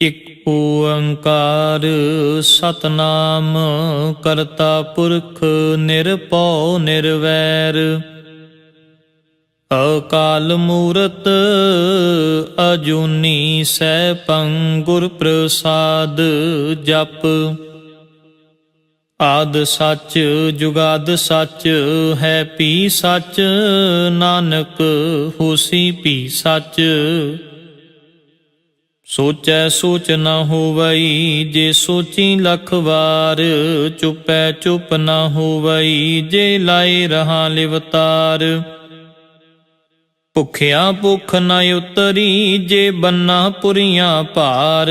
ਇਕ ਓੰਕਾਰ ਸਤਨਾਮ ਕਰਤਾ ਪੁਰਖ ਨਿਰਭਉ ਨਿਰਵੈਰ ਅਕਾਲ ਮੂਰਤ ਅਜੂਨੀ ਸੈਭੰ ਗੁਰ ਪ੍ਰਸਾਦ ਜਪ। ਆਦਿ ਸੱਚ ਜੁਗਾਦਿ ਸੱਚ ਹੈ ਭੀ ਸੱਚ ਨਾਨਕ ਹੋਸੀ ਭੀ ਸੱਚ। ਸੋਚੈ ਸੋਚ ਨ ਹੋਵਈ ਜੇ ਸੋਚੀ ਲੱਖ ਵਾਰ ਚੁਪੈ ਚੁਪ ਨ ਹੋਵਈ ਜੇ ਲਾਏ ਰਹਾ ਲਿਵਤਾਰ। ਭੁਖਿਆ ਭੁਖ ਨ ਉਤਰੀ ਜੇ ਬੰਨਾ ਪੁਰੀਆਂ ਭਾਰ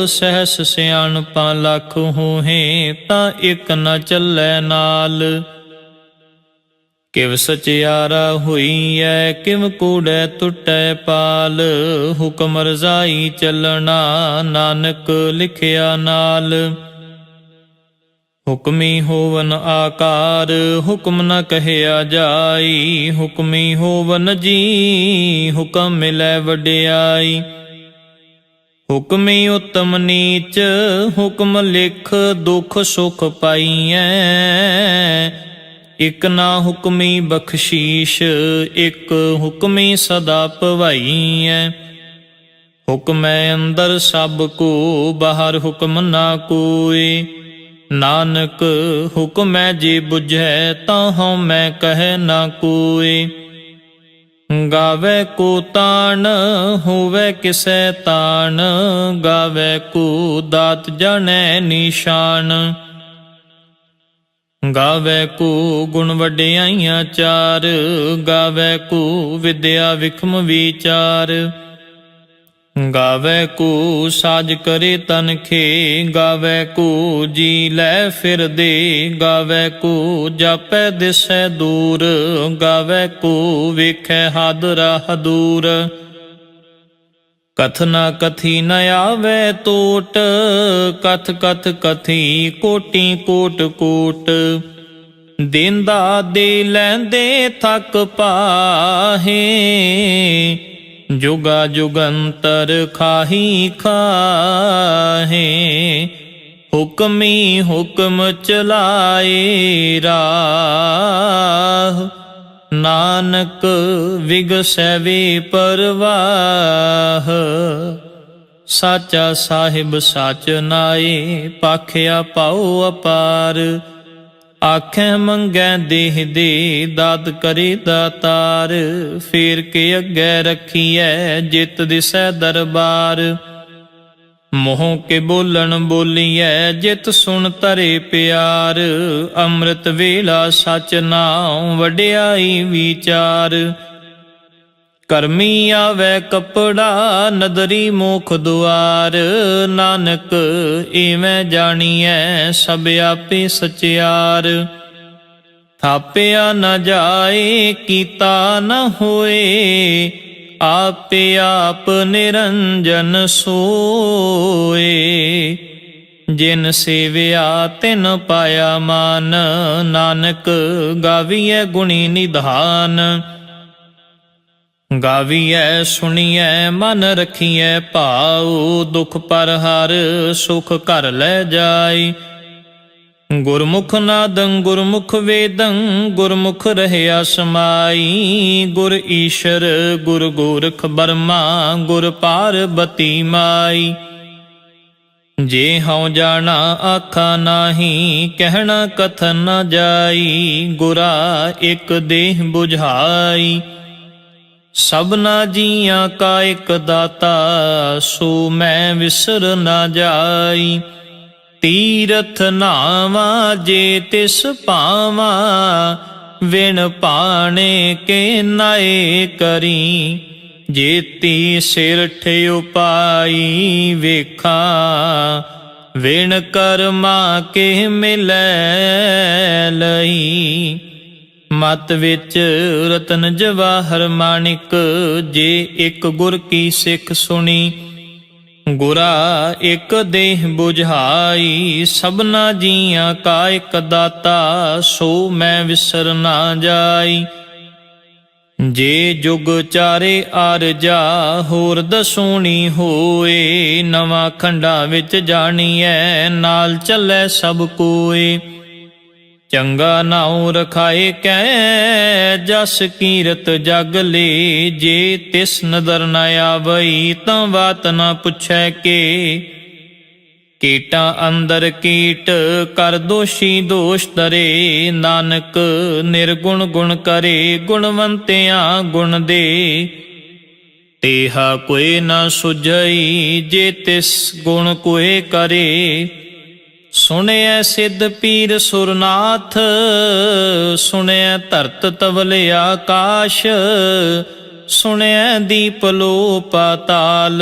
ਸਹਿਸ ਸਿਆਣਪਾਂ ਲੱਖ ਹੋਹੇ ਤਾਂ ਇਕ ਨ ਚੱਲੈ ਨਾਲ। ਕਿਵ ਸਚਿਆਰਾ ਹੋਈਐ ਕਿਵ ਕੂੜੈ ਟੁੱਟੈ ਪਾਲ ਹੁਕਮ ਰਜ਼ਾਈ ਚੱਲਣਾ ਨਾਨਕ ਲਿਖਿਆ ਨਾਲ। ਹੁਕਮੀ ਹੋਵਨ ਆਕਾਰ ਹੁਕਮ ਨ ਕਹਿਆ ਜਾਈ ਹੁਕਮੀ ਹੋਵਨ ਜੀ ਹੁਕਮ ਮਿਲੈ ਵਡਿਆਈ। ਹੁਕਮੀ ਉਤਮ ਨੀਚ ਹੁਕਮ ਲਿਖ ਦੁਖ ਸੁਖ ਪਾਈਐ ਇਕ ਨਾ ਹੁਕਮੀ ਬਖਸ਼ੀਸ਼ ਇਕ ਹੁਕਮੀ ਸਦਾ ਭਵਾਈਐ। ਹੁਕਮੈ ਅੰਦਰ ਸਭ ਕੋ ਬਾਹਰ ਹੁਕਮ ਨਾ ਕੋਇ ਨਾਨਕ ਹੁਕਮੈ ਜੇ ਬੁਝੈ ਤਾਂ ਹਉ ਮੈਂ ਕਹਿ ਨਾ ਕੋਇ। ਗਾਵੇ ਕੋ ਤਾਣ ਹੋਵੇ ਕਿਸੈ ਤਾਣ ਗਾਵੇ ਕੋ ਦਾਤ ਜਾਣੈ ਨਿਸ਼ਾਨ। ਗਾਵੇ ਕੋ ਗੁਣ ਵਡਿਆਈਆਂ ਚਾਰ ਗਾਵੇ ਕੋ ਵਿਦਿਆ ਵਿਖਮ ਵਿਚਾਰ। ਗਾਵੇ ਕੋ ਸਾਜ ਕਰੇ ਤਨਖੇ ਗਾਵੇ ਕੋ ਜੀ ਲੈ ਫਿਰਦੇ ਗਾਵੇ ਕੋ ਜਾਪੈ ਦਿਸੈ ਦੂਰ ਗਾਵੇ ਕੋ ਵੇਖੈ ਹਾਦਰਾ ਦੂਰ। ਕਥ ਨਾ ਕਥੀ ਨ ਆਵੇ ਟੋਟ ਕਥ ਕਥ ਕਥੀ ਕੋਟੀ ਕੋਟ ਕੋਟ। ਦੇਂਦਾ ਦੇ ਲੈਂਦੇ ਥੱਕ ਪਾਹੇ ਜੁਗਾ ਜੁਗੰਤਰ ਖਾਹੀ ਖਾਹੇ। ਹੁਕਮੀ ਹੁਕਮ ਚਲਾਏ ਰਾਹ ਨਾਨਕ ਵਿਗਸੈ ਵੇ ਪਰਵਾਹ। ਸਾਚਾ ਸਾਹਿਬ ਸਾਚ ਨਾਏ ਪਾਖਿਆ ਪਾਉ ਅਪਾਰ। ਆਖੈ ਮੰਗੈ ਦੇਹ ਦੇ ਦਾਤ ਕਰੇ ਦਾਤਾਰ। ਫੇਰ ਕੇ ਅੱਗੇ ਰੱਖੀਐ ਜਿਤ ਦਿਸੈ ਦਰਬਾਰ। ਮੋਹ ਕੇ ਬੋਲਣ ਬੋਲੀਐ ਜਿਤ ਸੁਣ ਤਰੇ ਪਿਆਰ। ਅੰਮ੍ਰਿਤ ਵੇਲਾ ਸਚ ਨਾਉ ਵਡਿਆਈ ਵਿਚਾਰ। ਕਰਮੀ ਆਵੈ ਕਪੜਾ ਨਦਰੀ ਮੋਖ ਦੁਆਰ। ਨਾਨਕ ਏਵੇਂ ਜਾਣੀਐ ਸਭ ਆਪੇ ਸਚਿਆਰ। ਥਾਪਿਆ ਨ ਜਾਏ ਕੀਤਾ ਨ ਹੋਏ ਆਪੇ ਆਪ ਨਿਰੰਜਨ ਸੋਏ। ਜਿਨ ਸੇਵਿਆ ਤਿਨ ਪਾਇਆ ਮਾਨ ਨਾਨਕ ਗਾਵੀਐ ਗੁਣੀ ਨਿਧਾਨ। ਗਾਵੀਐ ਸੁਣੀਐ ਮਨ ਰਖੀਐ ਭਾਉ ਦੁਖ ਪਰ ਹਰ ਸੁਖ ਘਰ ਲੈ ਜਾਈ। ਗੁਰਮੁਖ ਨਾਦੰ ਗੁਰਮੁਖ ਵੇਦੰ ਗੁਰਮੁਖ ਰਹਿਆ ਸਮਾਈ। ਗੁਰ ਈਸ਼ਰ ਗੁਰ ਗੋਰਖ ਬਰਮਾ ਗੁਰ ਪਾਰਬਤੀ ਮਾਈ। ਜੇ ਹਉ ਜਾਣਾ ਆਖਾ ਨਾਹੀ ਕਹਿਣਾ ਕਥਨ ਨ ਜਾਈ। ਗੁਰਾ ਇਕ ਦੇਹ ਬੁਝਾਈ ਸਭਨਾ ਜੀਆਂ ਕਾ ਇਕ ਦਾਤਾ ਸੋ ਮੈਂ ਵਿਸਰ ਨਾ ਜਾਈ। ਤੀਰਥ ਨਾਵਾ ਜੇ ਤਿਸ ਪਾਵਾ ਵਿਣ ਪਾਣੇ ਕੇ ਨਾਏ ਕਰੀ। ਜੇਤੀ ਸਿਰ ਠਿਉ ਪਾਈ ਵੇਖਾਂ ਵਿਣ ਕਰਮਾ ਕੇ ਮਿਲੈ ਲਈ। ਮਤ ਵਿੱਚ ਰਤਨ ਜਵਾਹਰ ਮਾਣਿਕ ਜੇ ਇੱਕ ਗੁਰ ਕੀ ਸਿੱਖ ਸੁਣੀ। ਗੁਰਾ ਇੱਕ ਦੇਹ ਬੁਝਾਈ ਸਭਨਾ ਜੀਆਂ ਕਾ ਇੱਕ ਦਾਤਾ ਸੋ ਮੈਂ ਵਿਸਰ ਨਾ ਜਾਈ। ਜੇ ਜੁਗ ਚਾਰੇ ਆਰਜਾ ਹੋਰ ਦਸੂਣੀ ਹੋਏ, ਨਵਾਂ ਖੰਡਾ ਵਿੱਚ ਜਾਣੀਐ ਨਾਲ ਚੱਲੈ ਸਭ ਕੋਏ। ਚੰਗਾ ਨਾਉ ਰਖਾਏ ਕੈ ਜਸ ਕੀਰਤ ਜਗ ਲੇ, ਜੇ ਤਿਸ ਨਦਰ ਨ ਆਵਈ ਤਾਂ ਬਾਤ ਨ ਪੁੱਛੈ ਕੇ। ਕੀਟਾਂ ਅੰਦਰ ਕੀਟ ਕਰ ਦੋਸ਼ੀ ਦੋਸ਼ ਧਰੇ, ਨਾਨਕ ਨਿਰਗੁਣ ਗੁਣ ਕਰੇ ਗੁਣਵੰਤਿਆਂ ਗੁਣ ਦੇ। ਤੇਹਾ ਕੋਇ ਨ ਸੁਝਈ ਜੇ ਤਿਸ ਗੁਣ ਕੋਇ ਕਰੇ, ਸੁਣਿਐ ਸਿੱਧ ਪੀਰ ਸੁਰਨਾਥ ਸੁਣਿਐ ਧਰਤ ਤਵਲ ਆਕਾਸ਼, ਸੁਣਿਐ ਦੀਪ ਲੋ ਪਾਤਾਲ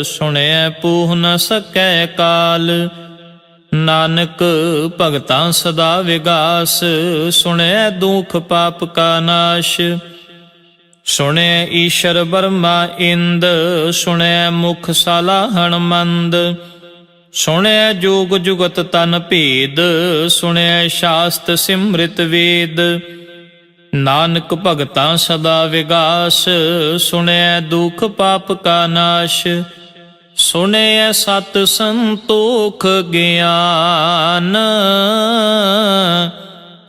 ਸੁਣਿਐ ਪੂਹ ਨ ਸਕੈ ਕਾਲ। ਨਾਨਕ ਭਗਤਾਂ ਸਦਾ ਵਿਗਾਸ, ਸੁਣਿਐ ਦੁਖ ਪਾਪ ਕਾ ਨਾਸ਼। ਸੁਣਿਐ ਈਸ਼ਰ ਬਰਮਾ ਇੰਦ, ਸੁਣਿਐ ਮੁਖ ਸਾਲਾਹਣ ਮੰਦ। ਸੁਣਿਐ ਜੋਗ ਜੁਗਤ ਤਨ ਭੇਦ, ਸੁਣਿਐ ਸ਼ਾਸਤ ਸਿਮ੍ਰਿਤ ਵੇਦ। ਨਾਨਕ ਭਗਤਾਂ ਸਦਾ ਵਿਗਾਸ, ਸੁਣਿਐ ਦੁਖ ਪਾਪ ਕਾ ਨਾਸ਼। ਸੁਣਿਐ ਸਤ ਸੰਤੋਖ ਗਿਆਨ,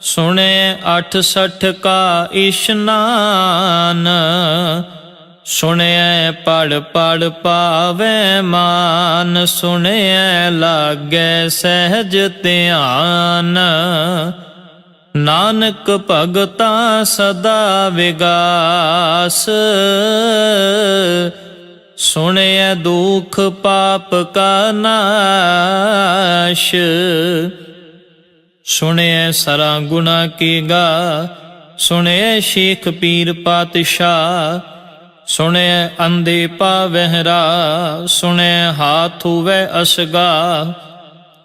ਸੁਣਿਐ 68 ਕਾ ਇਸ਼ਨਾਨ। ਸੁਣਿਐ ਪੜ ਪੜ ਪਾਵੈ ਮਾਨ, ਸੁਣਿਐ ਲਾਗੈ ਸਹਿਜ ਧਿਆਨ। ਨਾਨਕ ਭਗਤਾਂ ਸਦਾ ਵਿਗਾਸ, ਸੁਣਿਐ ਦੁਖ ਪਾਪ ਕਾ ਨਾਸ਼। ਸੁਣਿਐ ਸਰਾ ਗੁਣਾ ਕੀ ਗਾ, ਸੁਣਿਐ ਸ਼ੇਖ ਪੀਰ ਪਾਤਸ਼ਾਹ। ਸੁਣਿਐ ਅੰਧੇ ਪਾਵਹਿ ਰਾਹ, ਸੁਣਿਐ ਹਾਥ ਹੁਵੈ ਅਸਗਾ।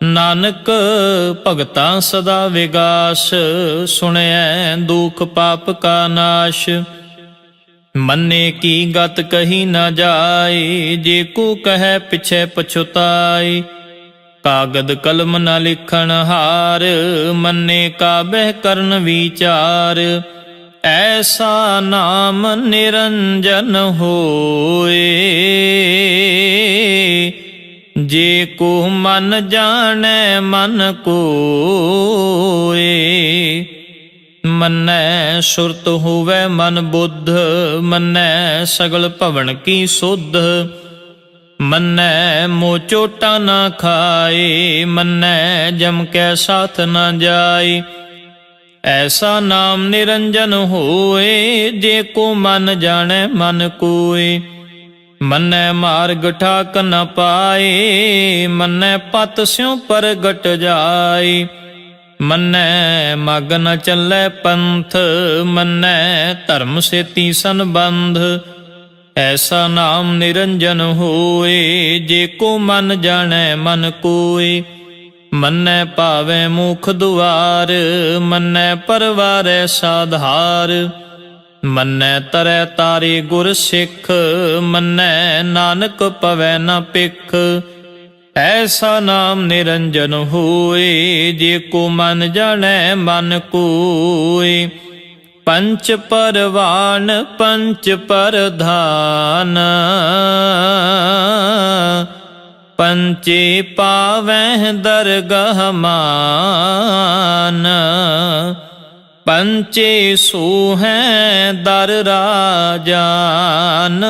ਨਾਨਕ ਭਗਤਾਂ ਸਦਾ ਵਿਗਾਸ, ਸੁਣਿਐ ਦੁਖ ਪਾਪ ਕਾ ਨਾਸ਼। ਮੰਨੇ ਕੀ ਗਤ ਕਹੀ ਨਾ ਜਾਏ, ਜੇ ਕੋ ਕਹੈ ਪਿਛੈ ਪਛੁਤਾਏ। ਕਾਗਦ ਕਲਮ ਨ ਲਿਖਣ ਹਾਰ, ਮੰਨੇ ਕਾਬਹਿ ਕਰਨ ਵਿਚਾਰ। ਐਸਾ ਨਾਮ ਨਿਰੰਜਨ ਹੋਏ, ਜੇ ਕੋ ਮਨ ਜਾਣੈ ਮਨ ਕੋਏ। ਮੰਨੈ ਸੁਰਤ ਹੋਵੈ ਮਨ ਬੁੱਧ, ਮੰਨੈ ਸਗਲ ਭਵਨ ਕੀ ਸੁਧ। ਮੰਨੈ ਮੋਹ ਚੋਟਾ ਨਾ ਖਾਏ, ਮੰਨੈ ਜਮ ਕੈ ਸਾਥ ਨਾ ਜਾਏ। ਐਸਾ ਨਾਮ ਨਿਰੰਜਨ ਹੋਏ, ਜੇ ਕੋ ਮਨ ਜਾਣੈ ਮਨ ਕੋਏ। ਮੰਨੈ ਮਾਰਗ ਠਾਕ ਨ ਪਾਏ, ਮੰਨੈ ਪਤ ਸਿਉ ਪ੍ਰਗਟ ਜਾਏ। ਮੰਨੈ ਮਗ ਨ ਚੱਲੈ ਪੰਥ, ਮੰਨੈ ਧਰਮ ਸੇਤੀ ਸੰਬੰਧ। ਐਸਾ ਨਾਮ ਨਿਰੰਜਨ ਹੋਏ, ਜੇ ਕੋ ਮਨ ਜਾਣੈ ਮਨ ਕੋਏ। ਮੰਨੈ ਭਾਵੈ ਮੁਖ ਦੁਆਰ, ਮੰਨੈ ਪਰਵਾਰੈ ਸਾਧਾਰ। ਮੰਨੈ ਤਰੈ ਤਾਰੇ ਗੁਰ ਸਿੱਖ, ਮੰਨੈ ਨਾਨਕ ਪਵੈ ਨ ਪਿਖ। ਐਸਾ ਨਾਮ ਨਿਰੰਜਨ ਹੋਏ, ਜੇ ਕੋ ਮਨ ਜਾਣੈ ਮਨ ਕੋਏ। ਪੰਚ ਪਰਵਾਨ ਪੰਚ ਪਰਧਾਨ, ਪੰਚੇ ਪਾਵਹਿ ਦਰਗਹ ਮਾਨ। ਪੰਚੇ ਸੋਹੈ ਦਰ ਰਾਜਾਨ,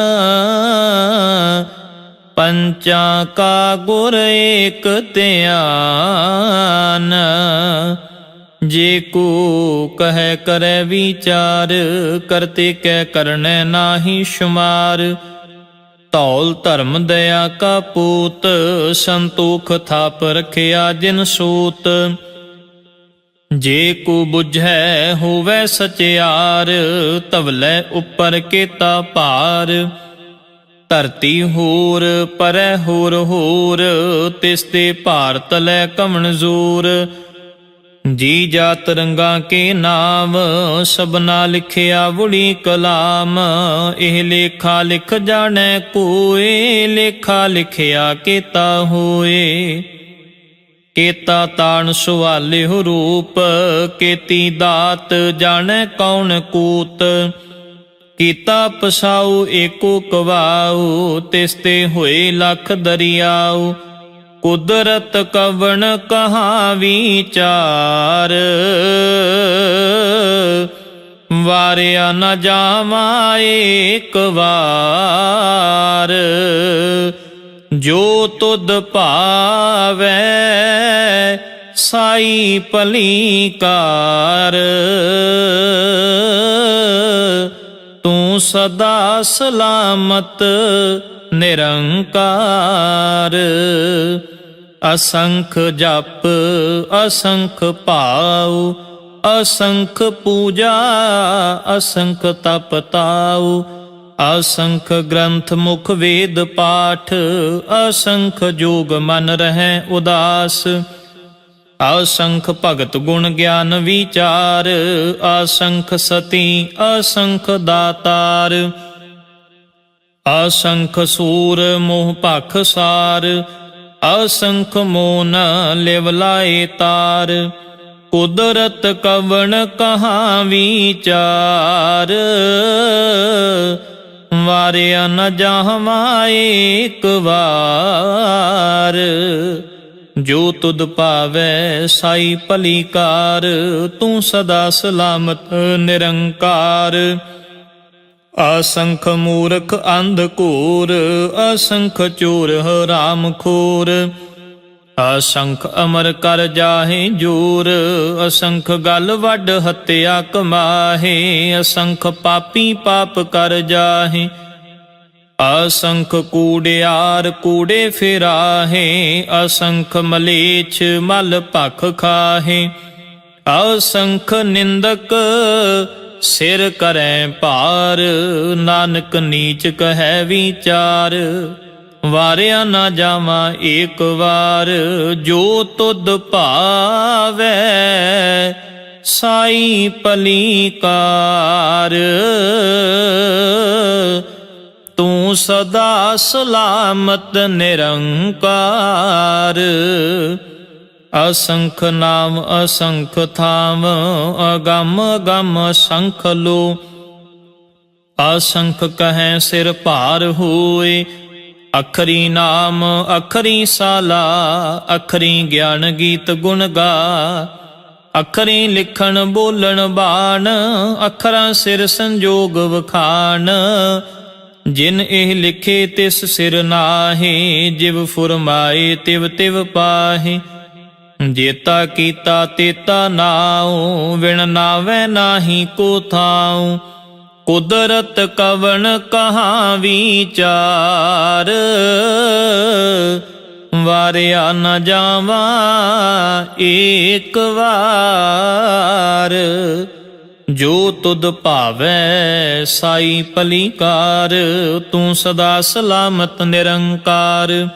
ਪੰਚਾਂ ਕਾ ਗੁਰ ਏਕ ਧਿਆਨ। ਜੇ ਕੋ ਕਹੈ ਕਰੈ ਵਿਚਾਰ, ਕਰਤੇ ਕੈ ਕਰਨੈ ਨਾਹੀ ਸ਼ੁਮਾਰ। ਧੌਲ ਧਰਮ ਦਇਆ ਕਾ ਪੂਤ, ਸੰਤੋਖ ਥਾਪ ਰਖਿਆ ਜਿਨ ਸੂਤ। ਜੇ ਕੋ ਬੁਝੈ ਹੋਵੈ ਸਚਿਆਰ, ਧਵਲੇ ਉੱਪਰ ਕੀਤਾ ਭਾਰ। ਧਰਤੀ ਹੋਰ ਪਰੈ ਹੋਰ ਹੋਰ, ਤਿਸ ਤੇ ਭਾਰ ਤਲੈ ਕਵਣ ਜ਼ੋਰ। ਜੀ ਜਾਤ ਰੰਗਾਂ ਕੇ ਨਾਮ, ਸਭਨਾ ਲਿਖਿਆ ਵੁੜੀ ਕਲਾਮ। ਇਹ ਲੇਖਾ ਲਿਖ ਜਾਣੈ ਕੋਏ, ਲੇਖਾ ਲਿਖਿਆ ਕੀਤਾ ਹੋਏ। ਕੀਤਾ ਤਾਣ ਸੁਵਾਲਿਹੁ ਰੂਪ, ਕੀਤੀ ਦਾਤ ਜਾਣੈ ਕੌਣ ਕੂਤ। ਕੀਤਾ ਪਸਾਉ ਏਕੋ ਕਵਾਉ, ਤਿਸ ਤੇ ਹੋਏ ਲਖ ਦਰਿਆਉ। ਕੁਦਰਤ ਕਵਣ ਕਹਾ ਵਿਚਾਰ, ਵਾਰਿਆ ਨ ਜਾਵਾ ਏਕ ਵਾਰ। ਜੋ ਤੁਧ ਭਾਵੈ ਸਾਈ ਭਲੀ ਕਾਰ, ਤੂੰ ਸਦਾ ਸਲਾਮਤ ਨਿਰੰਕਾਰ। ਅਸੰਖ ਜਪ ਅਸੰਖ ਭਾਉ, ਅਸੰਖ ਪੂਜਾ ਅਸੰਖ ਤਪ ਤਾਉ। ਅਸੰਖ ਗ੍ਰੰਥ ਮੁਖ ਵੇਦ ਪਾਠ, ਅਸੰਖ ਜੋਗ ਮਨ ਰਹਿ ਉਦਾਸ। ਅਸੰਖ ਭਗਤ ਗੁਣ ਗਿਆਨ ਵਿਚਾਰ, ਅਸੰਖ ਸਤੀ ਅਸੰਖ ਦਾਤਾਰ। ਅਸੰਖ ਸੂਰ ਮੋਹ ਭਖ ਸਾਰ, ਅਸੰਖ ਮੋਨ ਲਿਵ ਲਾਏ ਤਾਰ। ਕੁਦਰਤ ਕਵਣ ਕਹਾ ਵਿਚਾਰ, ਵਾਰਿਆ ਨ ਜਾਵਾ ਏਕ ਵਾਰ। ਜੋ ਤੁਧ ਭਾਵੈ ਸਾਈ ਭਲੀ ਕਾਰ, ਤੂੰ ਸਦਾ ਸਲਾਮਤ ਨਿਰੰਕਾਰ। ਅਸੰਖ ਮੂਰਖ ਅੰਧ ਘੋਰ, ਅਸੰਖ ਚੋਰ ਹਰਾਮ ਖੋਰ। ਅਸੰਖ ਅਮਰ ਕਰ ਜਾਹੇ ਜੋਰ, ਅਸੰਖ ਗਲ ਵੱਡ ਹੱਤਿਆ ਕਮਾਹੇ। ਅਸੰਖ ਪਾਪੀ ਪਾਪ ਕਰ ਜਾਹੇ, ਅਸੰਖ ਕੂੜਿਆਰ ਕੂੜੇ ਫਿਰਾਹੇ। ਅਸੰਖ ਮਲੇਛ ਮਲ ਭਖ ਖਾਹੇ, ਅਸੰਖ ਨਿੰਦਕ ਸਿਰ ਕਰੈ ਭਾਰ। ਨਾਨਕ ਨੀਚ ਕਹੈ ਵਿਚਾਰ, ਵਾਰਿਆ ਨਾ ਜਾਵਾ ਏਕ ਵਾਰ। ਜੋ ਤੁਧ ਭਾਵੈ ਸਾਈ ਭਲੀ ਕਾਰ, ਤੂੰ ਸਦਾ ਸਲਾਮਤ ਨਿਰੰਕਾਰ। ਅਸੰਖ ਨਾਮ ਅਸੰਖ ਥਾਮ, ਅਗੰਮ ਅਗੰਮ ਅਸੰਖ ਲੋ। ਅਸੰਖ ਕਹੈ ਸਿਰ ਭਾਰ ਹੋਏ, ਅਖਰੀ ਨਾਮ ਅਖਰੀ ਸਾਲਾ। ਅਖਰੀ ਗਿਆਨ ਗੀਤ ਗੁਣ ਗਾ, ਅਖਰੀ ਲਿਖਣ ਬੋਲਣ ਬਾਣ। ਅਖਰਾਂ ਸਿਰ ਸੰਜੋਗ ਵਖਾਣ, ਜਿਨ ਇਹ ਲਿਖੇ ਤਿਸ ਸਿਰ ਨਾਹੀ। ਜਿਵ ਫੁਰਮਾਏ ਤਿਵ ਤਿਵ ਪਾਹੀ, ਜੇਤਾ ਕੀਤਾ ਤੇਤਾ ਨਾਉ। ਵਿਣ ਨਾਵੈ ਨਾਹੀ ਕੋ ਥਾਉ, ਕੁਦਰਤ ਕਵਣ ਕਹਾ ਵਿਚਾਰ। ਵਾਰਿਆ ਨ ਜਾਵਾ ਏਕ ਵਾਰ। ਜੋ ਤੁਧ ਭਾਵੈ ਸਾਈ ਭਲੀ ਕਾਰ, ਤੂੰ ਸਦਾ ਸਲਾਮਤ ਨਿਰੰਕਾਰ।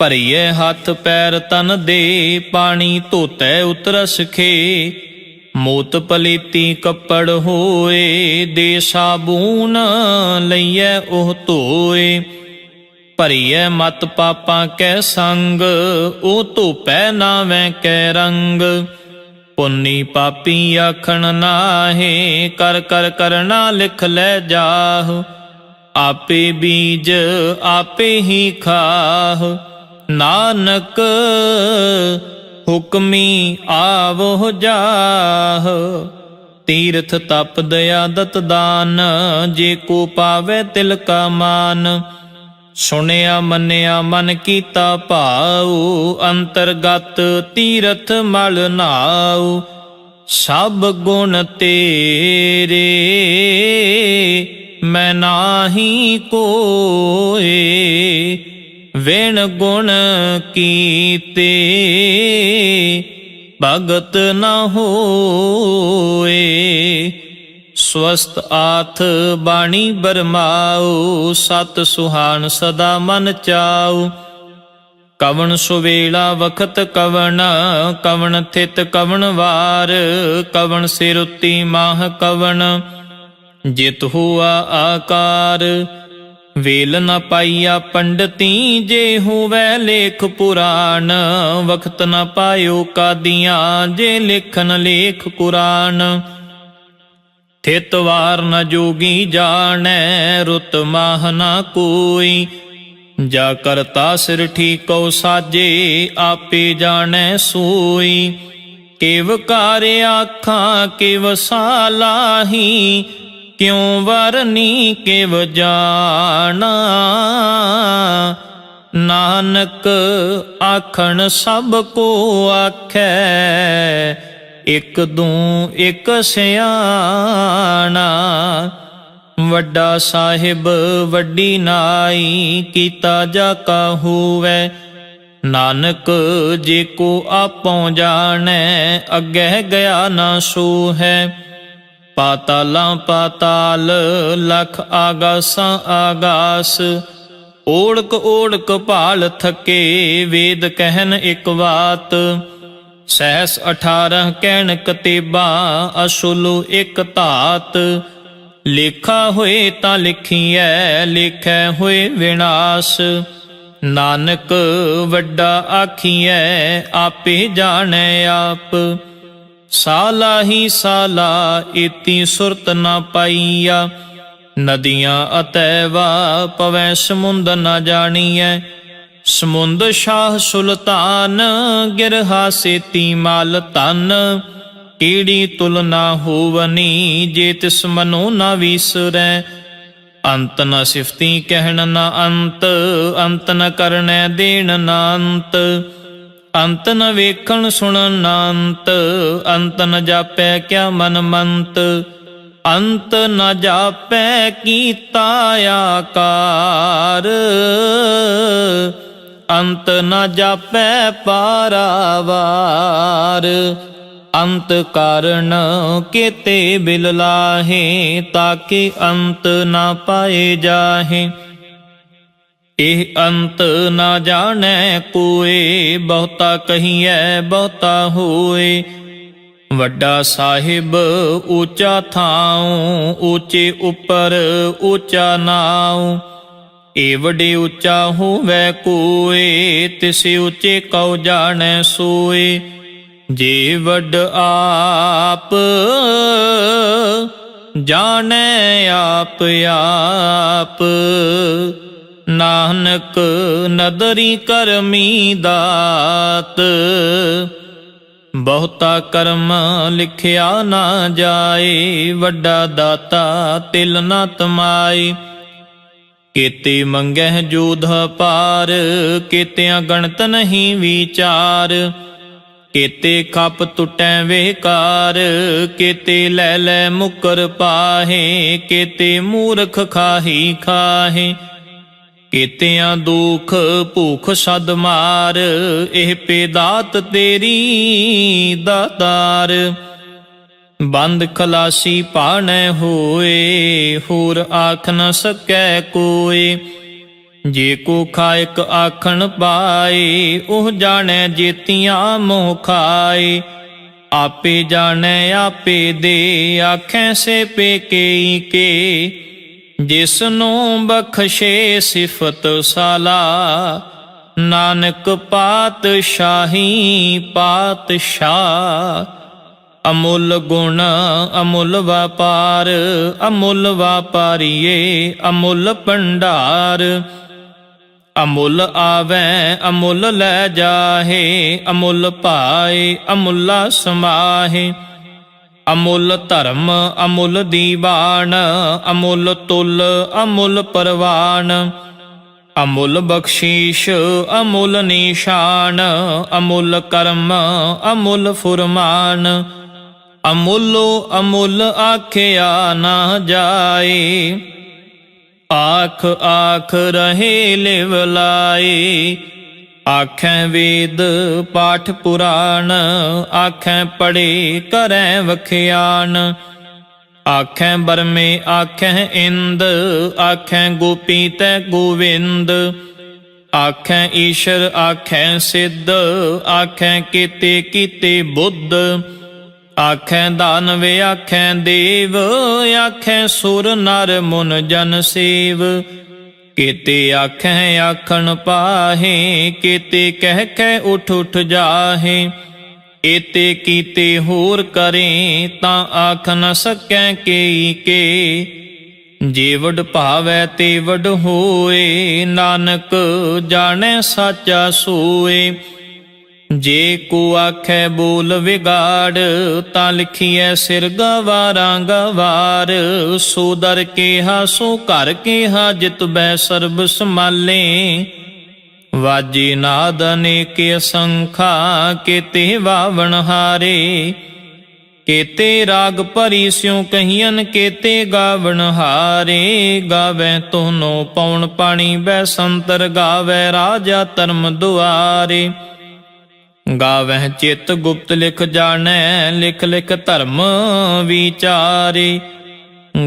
ਭਰੀਏ ਹੱਥ ਪੈਰ ਤਨ ਦੇ, ਪਾਣੀ ਧੋਤੈ ਉਤਰਸ ਖੇ। ਮੋਤ ਪਲੀਤੀ ਕੱਪੜ ਹੋਏ, ਦੇ ਸਾਬੂਨ ਲਈਐ ਉਹ ਧੋਏ। ਭਰੀਐ ਮਤ ਪਾਪਾਂ ਕੈ ਸੰਗ, ਉਹ ਧੋਪੈ ਨਾਵੈ ਕੈ ਰੰਗ। ਪੁੰਨੀ ਪਾਪੀ ਆਖਣ ਨਾਹੇ, ਕਰ ਕਰ ਕਰਨਾ ਲਿਖ ਲੈ ਜਾਹ। ਆਪੇ ਬੀਜ ਆਪੇ ਹੀ ਖਾਹ, ਨਾਨਕ ਹੁਕਮੀ ਆਵੋ ਜਾਹ। ਤੀਰਥ ਤਪ ਦਇਆ ਦਤ ਦਾਨ, ਜੇ ਕੋ ਪਾਵੈ ਤਿਲ ਕਾ ਮਾਨ। ਸੁਣਿਆ ਮੰਨਿਆ ਮਨ ਕੀਤਾ ਭਾਉ, ਅੰਤਰਗਤ ਤੀਰਥ ਮਲ ਨਾਉ। ਸਭ ਗੁਣ ਤੇਰੇ ਮੈਂ ਨਾਹੀ ਕੋਏ, ਵਿਣ ਗੁਣ ਕੀਤੇ ਭਗਤ ਨ ਹੋਏ। ਸਵਸਤ ਆਥ ਬਾਣੀ ਬਰਮਾਉ, ਸਤ ਸੁਹਾਣ ਸਦਾ ਮਨ ਚਾਉ। ਕਵਣ ਸੁਵੇਲਾ ਵਖਤ ਕਵਣ, ਕਵਣ ਥਿਤ ਕਵਣ ਵਾਰ। ਕਵਣ ਸਿਰ ਉੱਤੀ ਮਾਹ ਕਵਣ, ਜਿਤ ਹੁਆ ਆਕਾਰ। ਵੇਲ ਨ ਪਾਈਆ ਪੰਡਤੀ, ਜੇ ਹੋਵੈ ਲੇਖ ਪੁਰਾਣ। ਵਖਤ ਨ ਪਾਇਓ ਕਾਦੀਆਂ, ਜੇ ਲਿਖਨ ਲੇਖ ਕੁਰਾਨ। ਥਿਤ ਵਾਰ ਨ ਜੋਗੀ ਜਾਣੈ, ਰੁਤ ਮਾਹ ਨਾ ਕੋਈ। ਜਾ ਕਰਤਾ ਸਿਰ ਠੀਕੋ ਸਾਜੇ, ਆਪੇ ਜਾਣੈ ਸੋਈ। ਕਿਵ ਕਾਰ ਆਖਾਂ ਕਿਵ ਸਾਲਾਹੀ, ਕਿਉ ਵਰਨੀ ਕਿਵ ਜਾਣਾ। ਨਾਨਕ ਆਖਣ ਸਭ ਕੋ ਆਖੈ, ਇਕ ਦੂੰ ਇਕ ਸਿਆਣਾ। ਵੱਡਾ ਸਾਹਿਬ ਵੱਡੀ ਨਾਈ, ਕੀਤਾ ਜਾ ਕਾ ਹੋਵੈ। ਨਾਨਕ ਜੇ ਕੋ ਆਪੋ ਜਾਣੈ, ਅੱਗੇ ਗਿਆ ਨਾ ਸੋ ਹੈ। ਪਾਤਾਲਾਂ ਪਾਤਾਲ, ਲਖ ਆਗਾਸਾਂ ਆਗਾਸ। ਓੜਕ ਓੜਕ ਭਾਲ ਥਕੇ, ਵੇਦ ਕਹਿਨ ਇਕ ਬਾਤ। ਸਹਿਸ 18 ਕਹਿਣ ਕਤੇਬਾਂ, ਅਸੁਲ ਇਕ ਧਾਤ। ਲੇਖਾ ਹੋਏ ਤਾਂ ਲਿਖੀਐ, ਲੇਖੈ ਹੋਏ ਵਿਨਾਸ਼। ਨਾਨਕ ਵੱਡਾ ਆਖੀਐ, ਆਪੇ ਜਾਣੈ ਆਪ। ਸਾਲਾ ਹੀ ਸਾਲਾ, ਇਤੀ ਸੁਰਤ ਨਾ ਪਾਈਆ। ਨਦੀਆਂ ਅਤੈਵਾ, ਪਵੈ ਸਮੁੰਦ ਨਾ ਜਾਣੀਐ। ਸਮੁੰਦ ਸ਼ਾਹ ਸੁਲਤਾਨ, ਗਿਰਹਾ ਸੇਤੀ ਮਾਲ ਧਨ। ਕੀੜੀ ਤੁਲ ਨਾ ਹੋਵਨੀ, ਜੇ ਤਿਸ ਮਨੋ ਨਾ ਵੀਸਰੈ। ਅੰਤ ਨ ਸਿਫਤੀ ਕਹਿਣ ਨਾ ਅੰਤ, ਅੰਤ ਨ ਕਰਨੈ ਦੇਣ ਨਾ ਅੰਤ। ਅੰਤ ਨ ਵੇਖਣ ਸੁਣਨ ਨਾ ਅੰਤ, ਅੰਤ ਨ ਜਾਪੈ ਕਿਆ ਮਨ ਮੰਤ। ਅੰਤ ਨ ਜਾਪੈ ਕੀਤਾ ਆਕਾਰ, ਅੰਤ ਨ ਜਾਪੈ ਪਾਰਾਵਾਰ। ਅੰਤ ਕਾਰਨ ਕੇਤੇ ਬਿਲ ਲਾਹੇ, ਤਾਕੇ ਅੰਤ ਨਾ ਪਾਏ ਜਾਹੇ। ਇਹ ਅੰਤ ਨਾ ਜਾਣੈ ਕੋਏ, ਬਹੁਤਾ ਕਹੀਐ ਬਹੁਤਾ ਹੋਏ। ਵੱਡਾ ਸਾਹਿਬ ਉੱਚਾ ਥਾਉ, ਉੱਚੇ ਉੱਪਰ ਉੱਚਾ ਨਾਉ। ਏਵੜੇ ਉੱਚਾ ਹੋਵੈ ਕੋਏ, ਤਿਸ ਉੱਚੇ ਕਉ ਜਾਣੈ ਸੋਏ। ਜੇ ਵੱਡ ਆਪ ਜਾਣੈ ਆਪ ਆਪ, ਨਾਨਕ ਨਦਰੀ ਕਰਮੀ ਦਾਤ। ਬਹੁਤਾ ਕਰਮ ਲਿਖਿਆ ਨਾ ਜਾਏ, ਵੱਡਾ ਦਾਤਾ ਤਿਲ ਨਾ ਤਮਾਏ। ਕੇਤੇ ਮੰਗਹਿ ਜੋਧ ਪਾਰ, ਕੇਤਿਆਂ ਗਣਤ ਨਹੀਂ ਵਿਚਾਰ। ਕੇਤੇ ਖਪ ਟੁੱਟੈ ਵੇਕਾਰ, ਕੇਤੇ ਲੈ ਲੈ ਮੁਕਰ ਪਾਹੇ। ਕੇਤੇ ਮੂਰਖ ਖਾਹੀ ਖਾਹੇ, ਕੇਤਿਆਂ ਦੁਖ ਭੂਖ ਸਦ ਮਾਰ। ਇਹ ਪੇਦਾਤ ਤੇਰੀ ਦਾਤਾਰ। ਬੰਦ ਖਲਾਸੀ ਪਾਣੈ ਹੋਏ, ਹੋਰ ਆਖ ਨ ਸਕੈ ਕੋਏ। ਜੇ ਕੋ ਖਾਇਕ ਆਖਣ ਪਾਏ, ਉਹ ਜਾਣੈ ਜੇਤੀਆਂ ਮੋਹ ਖਾਏ। ਆਪੇ ਜਾਣੈ ਆਪੇ ਦੇ, ਆਖੈ ਸੇ ਪੇਕੇ ਕੇ। ਜਿਸ ਨੂੰ ਬਖਸ਼ੇ ਸਿਫਤ ਸਾਲਾ, ਨਾਨਕ ਪਾਤਸ਼ਾਹੀ ਪਾਤਸ਼ਾਹ। ਅਮੁੱਲ ਗੁਣ ਅਮੁੱਲ ਵਪਾਰ, ਅਮੁੱਲ ਵਾਪਾਰੀਏ ਅਮੁੱਲ ਭੰਡਾਰ। ਅਮੁੱਲ ਆਵੈ ਅਮੁੱਲ ਲੈ ਜਾਹੇ, ਅਮੁੱਲ ਪਾਏ ਅਮੁੱਲਾ ਸਮਾਹੇ। ਅਮੁੱਲ ਧਰਮ ਅਮੁੱਲ ਦੀਵਾਨ, ਅਮੁੱਲ ਤੁਲ ਅਮੁੱਲ ਪਰਵਾਨ। ਅਮੁੱਲ ਬਖਸ਼ੀਸ਼ ਅਮੁੱਲ ਨਿਸ਼ਾਨ, ਅਮੁੱਲ ਕਰਮ ਅਮੁੱਲ ਫੁਰਮਾਨ। ਅਮੁੱਲੋ ਅਮੁੱਲ ਆਖਿਆ ਨਾ ਜਾਏ, ਆਖ ਆਖ ਰਹੇ ਲਿਵ ਲਾਏ। ਆਖੈ ਵੇਦ ਪਾਠ ਪੁਰਾਣ, ਆਖੈ ਪੜ੍ਹੇ ਕਰੈ ਵਖਿਆਨ। ਆਖੈ ਬਰਮੇ ਆਖੈ ਇੰਦ, ਆਖੈ ਗੋਪੀ ਤੈ ਗੋਵਿੰਦ। ਆਖੈ ਈਸ਼ਰ ਆਖੈ ਸਿੱਧ, ਆਖੈ ਕੀਤੇ ਕੀਤੇ ਬੁੱਧ। ਆਖੈ ਦਾਨਵ ਆਖੈ ਦੇਵ, ਆਖੈ ਸੁਰ ਨਰ ਮੁਨ ਜਨ ਸੇਵ। ਕੇਤੇ ਆਖੈ ਆਖਣ ਪਾਹੇ, ਕੇਤੇ ਕਹਿ ਕਹਿ ਉਠ ਉਠ ਜਾਹੇ। ਏਤੇ ਕੀਤੇ ਹੋਰ ਕਰੇ, ਤਾਂ ਆਖ ਨ ਸਕੈ ਕੇਈ ਕੇ। ਜੇ ਵਡ ਭਾਵੈ ਤੇ ਵਡ ਹੋਏ, ਨਾਨਕ ਜਾਣੈ ਸਾਚਾ ਸੋਏ। ਜੇ ਕੋ ਆਖੈ ਬੋਲ ਵਿਗਾੜ, ਤਾਂ ਲਿਖੀਐ ਸਿਰ ਗਵਾਰਾਂ ਗਵਾਰ। ਸੋ ਦਰ ਕੇਹਾ ਸੋ ਘਰ ਕੇਹਾ, ਜਿਤ ਬੈ ਸਰਬ ਸਮਾਲੇ। ਵਾਜੇ ਨਾਦ ਅਨੇਕ ਅਸੰਖਾ, ਕੇਤੇ ਵਾਵਣ ਹਾਰੇ। ਕੇਤੇ ਰਾਗ ਭਰੀ ਸਿਉ ਕਹੀਅਨ, ਕੇਤੇ ਗਾਵਣ ਹਾਰੇ। ਗਾਵੈ ਤੋਨੋ ਪਉਣ ਪਾਣੀ ਬੈਸੰਤਰ, ਗਾਵੈ ਰਾਜਾ ਧਰਮ ਦੁਆਰੇ। ਗਾਵਹਿ ਚਿਤ ਗੁਪਤ ਲਿਖ ਜਾਣੈ, ਲਿਖ ਲਿਖ ਧਰਮ ਵਿਚਾਰੇ।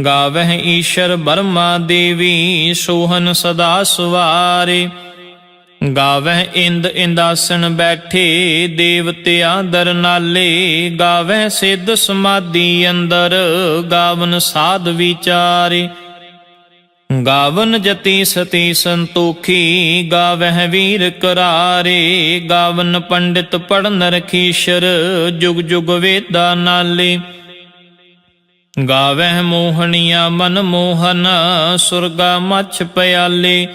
ਗਾਵਹਿ ਈਸ਼ਰ ਬਰਮਾ ਦੇਵੀ, ਸੋਹਨ ਸਦਾ ਸਵਾਰੇ। ਗਾਵਹਿ ਇੰਦ ਇੰਦਾਸਨ ਬੈਠੇ, ਦੇਵਤਿਆਂ ਦਰ ਨਾਲੇ। ਗਾਵਹਿ ਸਿੱਧ ਸਮਾਧੀ ਅੰਦਰ, ਗਾਵਨ ਸਾਧ ਵਿਚਾਰੇ। ਗਾਵਨ ਜਤੀ ਸਤੀ ਸੰਤੋਖੀ, ਗਾਵਹਿ ਵੀਰ ਕਰਾਰੇ। ਗਾਵਨ ਪੰਡਿਤ ਪੜਨ ਰਖੀਸ਼ਰ, ਜੁਗ ਜੁਗ ਵੇਦਾ ਨਾਲੇ। ਗਾਵਹਿ ਮੋਹਣੀਆ ਮਨ ਮੋਹਨ, ਸੁਰਗਾ ਮਛ ਪਿਆਲੇ।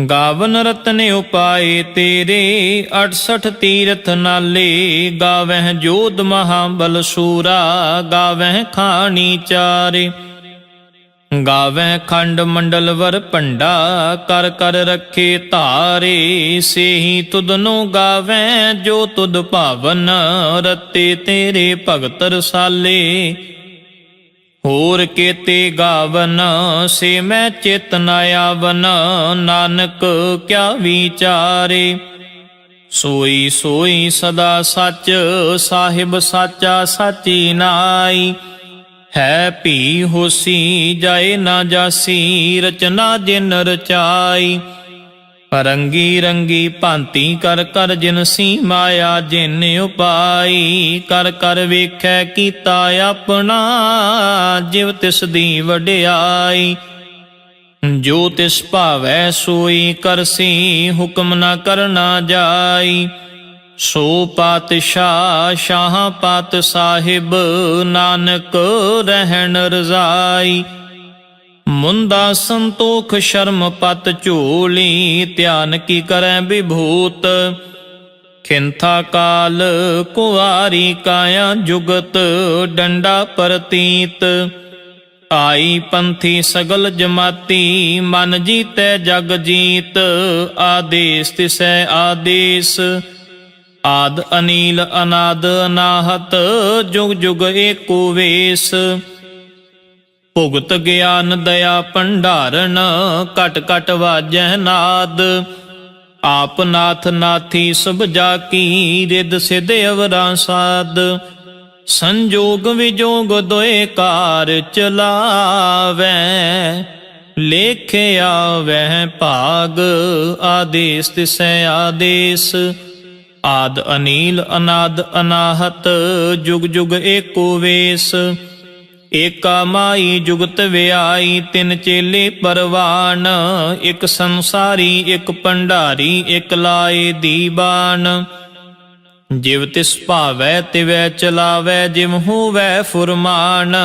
ਗਾਵਨ ਰਤਨ ਉਪਾਏ ਤੇਰੇ, 68 ਤੀਰਥ ਨਾਲੇ। ਗਾਵਹਿ ਜੋਧ ਮਹਾਬਲ ਸੂਰਾ, ਗਾਵਹਿ ਖਾਣੀ ਚਾਰੇ। ਗਾਵੈ ਖੰਡ ਮੰਡਲ ਵਰ ਭੰਡਾ, ਕਰ ਕਰ ਰੱਖੇ ਧਾਰੇ। ਸੇਹੀ ਤੁਧਨੋ ਗਾਵੈ, ਜੋ ਤੁਧ ਭਾਵਨ, ਰਤੇ ਤੇਰੇ ਭਗਤ ਰਸਾਲੇ। ਹੋਰ ਕੇਤੇ ਗਾਵਨ, ਸੇ ਮੈਂ ਚਿਤ ਨ ਆਵਨ। ਨਾਨਕ ਕਿਆ ਵਿਚਾਰੇ। ਸੋਈ ਸੋਈ ਸਦਾ ਸੱਚ, ਸਾਹਿਬ ਸਾਚਾ ਸਾਚੀ ਨਾਈ। ਹੈ ਭੀ ਹੋਸੀ, ਜਾਏ ਨਾ ਜਾਸੀ, ਰਚਨਾ ਜਿਨ ਰਚਾਈ। ਰੰਗੀ ਰੰਗੀ ਭਾਂਤੀ ਕਰ ਕਰ ਜਿਨਸੀ, ਮਾਇਆ ਜਿਨ ਉਪਾਈ। ਕਰ ਕਰ ਵੇਖੈ ਕੀਤਾ ਆਪਣਾ, ਜਿਵ ਤਿਸ ਦੀ ਵਡਿਆਈ। ਜੋ ਤਿਸ ਭਾਵੈ ਸੋਈ ਕਰਸੀ, ਹੁਕਮ ਨਾ ਕਰਨਾ ਜਾਈ। ਸੋ ਪਾਤਸ਼ਾਹ ਸ਼ਾਹ ਪਾਤ ਸਾਹਿਬ, ਨਾਨਕ ਰਹਿਣ ਰਜ਼ਾਈ। ਮੁੰਦਾ ਸੰਤੋਖ ਸ਼ਰਮ ਪਤ ਝੋਲੀ, ਧਿਆਨ ਕੀ ਕਰੈ ਵਿਭੂਤ। ਖਿੰਥਾ ਕਾਲ ਕੁਆਰੀ ਕਾਇਆ ਜੁਗਤ, ਡੰਡਾ ਪ੍ਰਤੀਤ। ਆਈ ਪੰਥੀ ਸਗਲ ਜਮਾਤੀ, ਮਨ ਜੀਤੈ ਜਗ ਜੀਤ। ਆਦੇਸ ਤਿਸੈ ਆਦੇਸ, ਆਦ ਅਨੀਲ ਅਨਾਦ ਅਨਾਹਤ, ਜੁਗ ਜੁਗ ਏਕੋ ਵੇਸ। ਭੁਗਤ ਗਿਆਨ ਦਇਆ ਭੰਡਾਰਨ, ਘਟ ਘਟ ਵਾਜੈ ਨਾਦ। ਆਪ ਨਾਥ ਨਾਥੀ ਸਭ ਜਾ ਕੀ, ਰਿਦ ਸਿਧ ਅਵਰਾ ਸਾਧ। ਸੰਜੋਗ ਵਿਜੋਗ ਦੋਏ ਕਾਰ ਚਲਾਵੈ, ਲੇਖਿਆ ਵਹਿ ਭਾਗ। ਆਦੇਸ ਤਿਸੈ ਆਦੇਸ, ਆਦ ਅਨੀਲ ਅਨਾਦ ਅਨਾਹਤ, ਜੁਗ ਜੁਗ ਏਕੋ ਵੇਸ। ਏਕਾ ਮਾਈ ਜੁਗਤ ਵਿਆਈ, ਤਿੰਨ ਚੇਲੇ ਪਰਵਾਨ। ਇੱਕ ਸੰਸਾਰੀ ਇੱਕ ਭੰਡਾਰੀ, ਇੱਕ ਲਾਏ ਦੀਵਾਨ। ਜਿਵ ਤਿਸ ਭਾਵੈ ਤਿਵੈ ਚਲਾਵੈ, ਜਿਵ ਹੋਵੈ ਫੁਰਮਾਨ।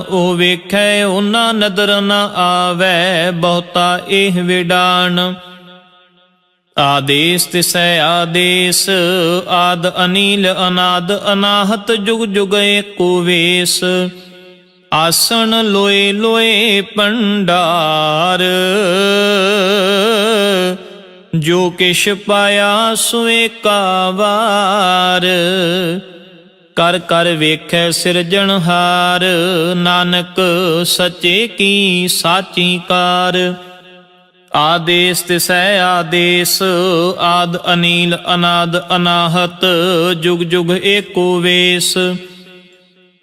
ਉਹ ਵੇਖੈ ਉਹਨਾਂ ਨਦਰ ਨ ਆਵੈ, ਬਹੁਤਾ ਇਹ ਵਿਡਾਨ। ਆਦੇਸ ਤਿਸੈ ਆਦੇਸ, ਆਦ ਅਨੀਲ ਅਨਾਦ ਅਨਾਹਤ, ਜੁਗ ਜੁਗ ਏਕੋ ਵੇਸ। ਆਸਣ ਲੋਏ ਲੋਏ ਭੰਡਾਰ, ਜੋ ਕਿਛ ਪਾਇਆ ਸੋ ਏਕਾ ਵਾਰ। ਕਰ ਕਰ ਵੇਖੈ ਸਿਰਜਣਹਾਰ, ਨਾਨਕ ਸੱਚੇ ਕੀ ਸਾਚੀ ਕਾਰ। ਆਦੇਸ ਤਿਸੈ ਆਦੇਸ, ਆਦ ਅਨੀਲ ਅਨਾਦ ਅਨਾਹਤ, ਜੁਗ ਜੁਗ ਏਕੋ ਵੇਸ।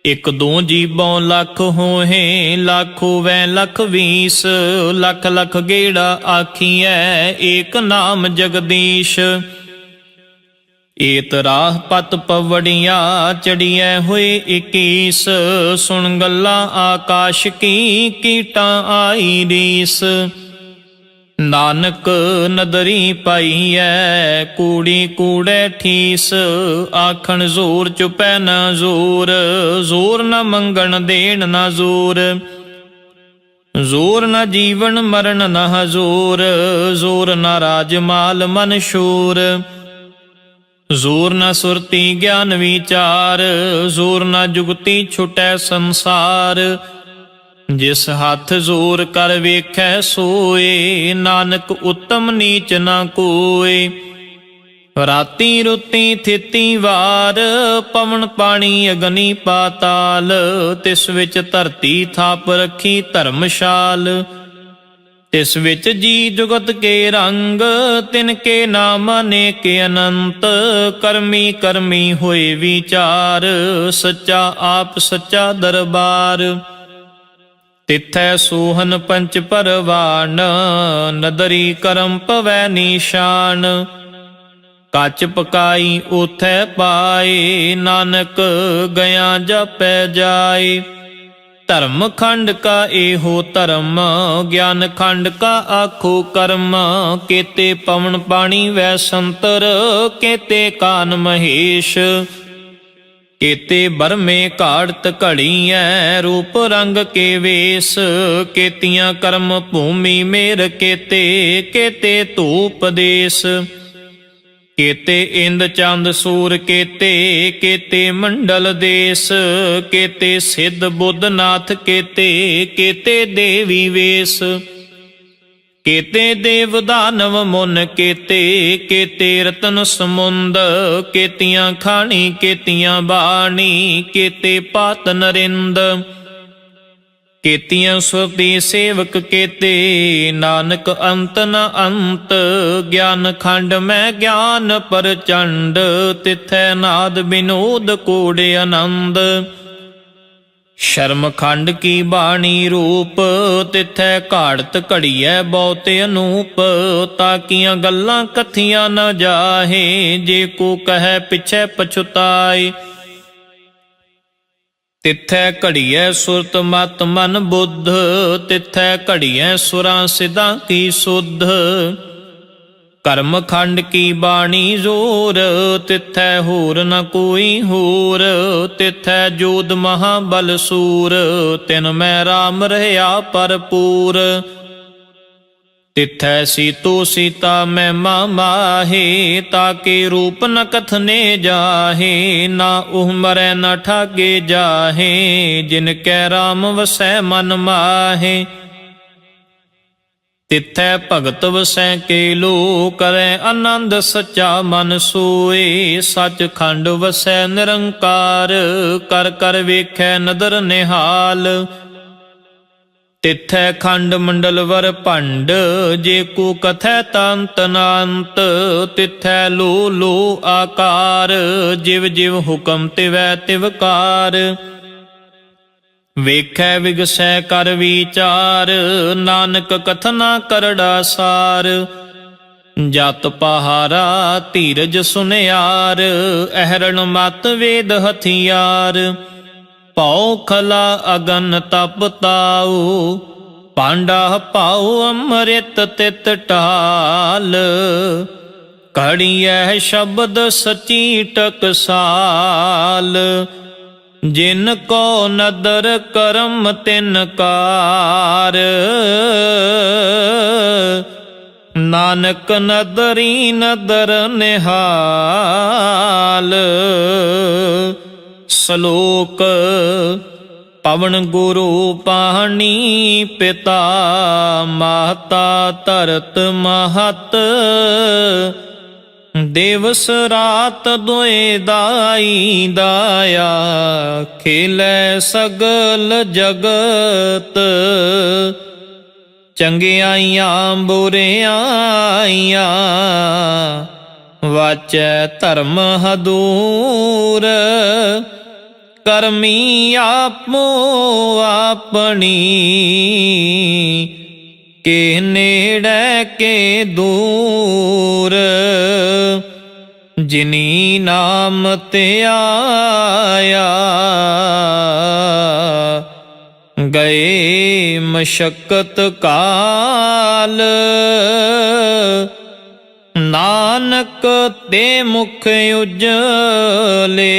ਇਕ ਦੋ ਜੀਬੋਂ ਲੱਖ ਹੋਹੇ, ਲੱਖ ਹੋਵੈ ਲੱਖ ਵੀਸ। ਲੱਖ ਲੱਖ ਗੇੜਾ ਆਖੀਐ, ਏਕ ਨਾਮ ਜਗਦੀਸ਼। ਏਤ ਰਾਹ ਪਤ ਪਵੜੀਆਂ, ਚੜੀਐ ਹੋਏ 21। ਸੁਣ ਗੱਲਾਂ ਆਕਾਸ਼ ਕੀ, ਕੀਟਾਂ ਆਈ ਰੀਸ। ਨਾਨਕ ਨਦਰੀ ਪਾਈਐ ਕੂੜੀ ਕੂੜੈ ਠੀਸ, ਆਖਣ ਜ਼ੋਰ ਚੁਪੈ ਨਾ ਜ਼ੋਰ, ਜ਼ੋਰ ਨ ਮੰਗਣ ਦੇਣ ਨਾ ਜ਼ੋਰ, ਜ਼ੋਰ ਨ ਜੀਵਨ ਮਰਨ ਨ ਹਜ਼ੂਰ, ਜ਼ੋਰ ਨ ਰਾਜ ਮਾਲ ਮਨ ਸ਼ੂਰ, ਜ਼ੋਰ ਨ ਸੁਰਤੀ ਗਿਆਨ ਵਿਚਾਰ, ਜ਼ੋਰ ਨ ਜੁਗਤੀ ਛੁਟੈ ਸੰਸਾਰ, ਜਿਸ ਹੱਥ ਜ਼ੋਰ ਕਰ ਵੇਖੈ ਸੋਏ, ਨਾਨਕ ਉਤਮ ਨੀਚ ਨਾ ਕੋਏ। ਰਾਤੀ ਰੁੱਤੀ ਥਿਤੀ ਵਾਰ, ਪਵਨ ਪਾਣੀ ਅਗਨੀ ਪਾਤਾਲ, ਤਿਸ ਵਿੱਚ ਧਰਤੀ ਥਾਪ ਰੱਖੀ ਧਰਮਸ਼ਾਲ, ਤਿਸ ਵਿੱਚ ਜੀ ਜੁਗਤ ਕੇ ਰੰਗ, ਤਿਨ ਕੇ ਨਾਮ ਅਨੇਕ ਅਨੰਤ, ਕਰਮੀ ਕਰਮੀ ਹੋਏ ਵਿਚਾਰ, ਸੱਚਾ ਆਪ ਸੱਚਾ ਦਰਬਾਰ, ਤਿਥੈ ਸੋਹਨ ਪੰਚ ਪਰਵਾਨ, ਨਦਰੀ ਕਰਮ ਪਵੈ ਨਿਸ਼ਾਨ, ਕੱਚ ਪਕਾਈ ਉਥੈ ਪਾਏ, ਨਾਨਕ ਗਿਆ ਜਪੈ ਜਾਏ। ਧਰਮ ਖੰਡ ਕਾ ਇਹੋ ਧਰਮ, ਗਿਆਨ ਖੰਡ ਕਾ ਆਖੋ ਕਰਮ, ਕੇਤੇ ਪਵਨ ਪਾਣੀ ਵੈ ਸੰਤਰ, ਕੇਤੇ ਕਾਨ ਮਹੇਸ਼, ਕੇਤੇ ਬਰਮੇ ਘਾੜਤ ਘੜੀਐ, ਰੂਪ ਰੰਗ ਕੇ ਵੇਸ, ਕੇਤੀਆਂ ਕਰਮ ਭੂਮੀ ਮੇਰ ਕੇਤੇ, ਕੇਤੇ ਧੂਪ ਦੇਸ, ਕੇਤੇ ਇੰਦ ਚੰਦ ਸੂਰ ਕੇਤੇ, ਕੇਤੇ ਮੰਡਲ ਦੇਸ, ਕੇਤੇ ਸਿੱਧ ਬੁੱਧ ਨਾਥ ਕੇਤੇ, ਕੇਤੇ ਦੇਵੀ ਵੇਸ, ਕੇਤੇ ਦੇਵ ਦਾਨਵ ਮੁਨ ਕੇਤੇ, ਕੇਤੇ ਰਤਨ ਸਮੁੰਦ, ਕੇਤੀਆਂ ਖਾਣੀ ਕੇਤੀਆਂ ਬਾਣੀ, ਕੇਤੇ ਪਾਤ ਨਰਿੰਦ, ਕੇਤੀਆਂ ਸੁਰਤੀ ਸੇਵਕ ਕੇਤੇ, ਨਾਨਕ ਅੰਤ ਨ ਅੰਤ, ਗਿਆਨ ਖੰਡ ਮੈਂ ਗਿਆਨ ਪ੍ਰਚੰਡ, ਤਿਥੈ ਨਾਦ ਬਿਨੋਦ ਕੋੜ ਆਨੰਦ, ਸ਼ਰਮ ਖੰਡ ਕੀ ਬਾਣੀ ਰੂਪ, ਤਿਥੈ ਘਾੜਤ ਘੜੀਐ ਬਹੁਤ ਅਨੂਪ, ਤਾਕੀਆਂ ਗੱਲਾਂ ਕਥੀਆਂ ਨ ਜਾਹੇ, ਜੇ ਕੋ ਕਹੈ ਪਿਛੈ ਪਛੁਤਾਏ, ਤਿਥੈ ਘੜੀਐ ਸੁਰਤ ਮਤ ਮਨ ਬੁੱਧ, ਤਿਥੈ ਘੜੀਐ ਸੁਰਾਂ ਸਿਧਾਂ ਕੀ ਸੁਧ, ਕਰਮ ਖੰਡ ਕੀ ਬਾਣੀ ਜ਼ੋਰ, ਤਿਥੈ ਹੋਰ ਨ ਕੋਈ ਹੋਰ, ਤਿਥੈ ਜੋਧ ਮਹਾਬਲ ਸੂਰ, ਤਿਨ ਮੈਂ ਰਾਮ ਰਹਿਆ ਭਰਪੂਰ, ਤਿਥੈ ਸੀਤੋ ਸੀਤਾ ਮਹਿਮਾ ਮਾਹੇ, ਤਾਕੇ ਰੂਪ ਨ ਕਥਨੇ ਜਾਹੇ, ਨਾ ਉਹ ਮਰੈ ਨ ਠਾਗੇ ਜਾਹੇ, ਜਿਨ ਕੈ ਰਾਮ ਵਸੈ ਮਨ ਮਾਹੇ, ਤਿਥੈ ਭਗਤ ਵਸੈ ਕੇ ਲੋ, ਕਰੈ ਆਨੰਦ ਸੱਚਾ ਮਨ ਸੋਏ, ਸੱਚ ਖੰਡ ਵਸੈ ਨਿਰੰਕਾਰ, ਕਰ ਕਰ ਵੇਖੈ ਨਦਰ ਨਿਹਾਲ, ਤਿਥੈ ਖੰਡ ਮੰਡਲ ਵਰ ਭੰਡ, ਜੇ ਕੋ ਕਥੈ ਤੰਤ ਨਾੰਤ, ਤਿਥੈ ਲੋ ਲੋ ਆਕਾਰ, ਜਿਵ ਜਿਵ ਹੁਕਮ ਤਿਵੈ ਤਿਵਕਾਰ, ਵੇਖੈ ਵਿਗਸੈ ਕਰ ਵਿਚਾਰ, ਨਾਨਕ ਕਥਨਾ ਕਰੜਾ ਸਾਰ, ਜਤ ਪਹਾਰਾ ਧੀਰਜ ਸੁਨਿਆਰ, ਅਹਰਣ ਮਤ ਵੇਦ ਹਥਿਆਰ, ਭਉ ਖਲਾ ਅਗਨ ਤਪ ਤਾਉ, ਪਾਂਡਾ ਪਾਉ ਅੰਮ੍ਰਿਤ ਤਿਤ ਢਾਲ, ਘੜੀਐ ਸ਼ਬਦ ਸਚੀ ਟਕਸਾਲ, ਜਿਨ ਕੋ ਨਦਰ ਕਰਮ ਤਿਨ ਕਾਰ, ਨਾਨਕ ਨਦਰੀ ਨਦਰ ਨਿਹਾਲ। ਸ਼ਲੋਕ ਪਵਨ ਗੁਰੂ ਪਾਣੀ ਪਿਤਾ, ਮਾਤਾ ਧਰਤ ਮਹਤ, ਦਿਵਸ ਰਾਤ ਦੁਇ ਦਾਈ ਦਾਇਆ, ਖੇਲੇ ਸਗਲ ਜਗਤ, ਚੰਗਿਆਈਆਂ ਬੁਰਿਆਈਆਂ, ਵਾਚੈ ਧਰਮ ਹਦੂਰ, ਕਰਮੀ ਆਪੋ ਆਪਣੀ, ਕੇ ਨੇੜੇ ਕੇ ਦੂਰ, ਜਿਨੀ ਨਾਮ ਤੇ ਆਇਆ, ਗਏ ਮਸ਼ੱਕਤ ਕਾਲ, ਨਾਨਕ ਤੇ ਮੁਖ ਉਜਲੇ,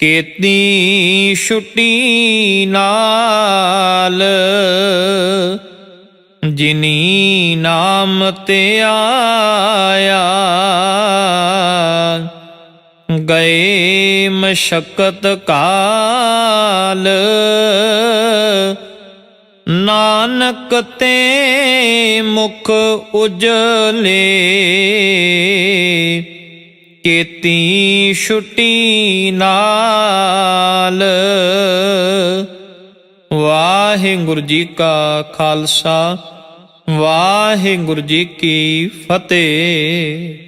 ਕੀਤੀ ਛੁਟੀ ਨਾਲ, ਜਿਨੀ ਨਾਮ ਤੇ ਆਇਆ। ਗਏ ਮਸ਼ੱਕਤ ਕਾਲ, ਨਾਨਕ ਤੇ ਮੁਖ ਉਜਲੇ, ਕੀਤੀ ਛੁਟੀ ਨਾਲ। ਵਾਹਿਗੁਰੂ ਜੀ ਕਾ ਖਾਲਸਾ, ਵਾਹਿਗੁਰੂ ਜੀ ਕੀ ਫਤਿਹ।